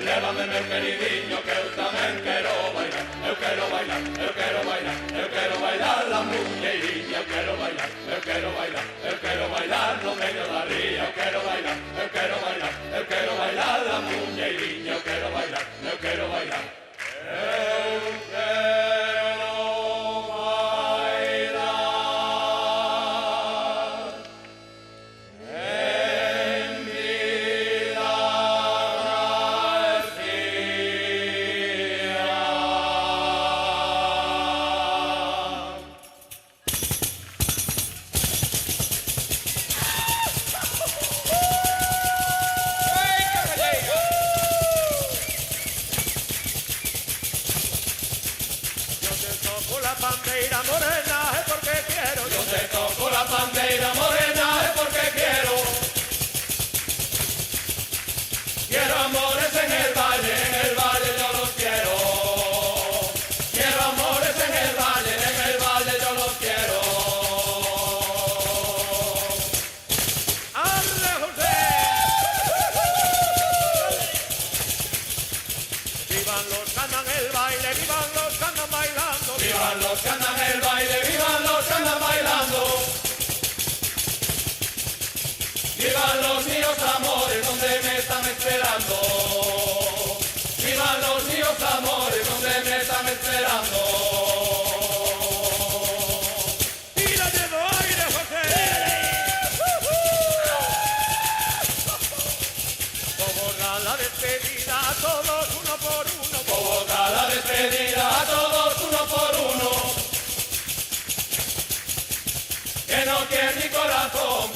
Lévame, meu queridinho, que eu tamén quero bailar. Eu quero bailar, eu quero bailar, eu quero bailar la muñeiriña. Eu quero bailar, eu quero bailar, eu quero bailar no medio da ría. Eu quero bailar, eu quero bailar, eu quero bailar la muñeiriña. Eu quero bailar, eu quero bailar. Eu quero bandeira morena es porque quiero. Yo te toco la bandeira morena es porque quiero. Quiero amores en el valle yo los quiero. Quiero amores en el valle yo los quiero. ¡Arre, José! ¡Vivan los que andan el baile! ¡Vivan los que andan bailando! ¡Vivan los que andan el baile! ¡Vivan los que andan bailando! ¡Vivan los míos amores donde me están esperando! ¡Vivan los míos amores donde me están esperando! ¡Y la llevo aire, José! Cobra la despedida a todos uno por uno. Cobra la despedida a todos uno por uno. Que no quiere mi corazón,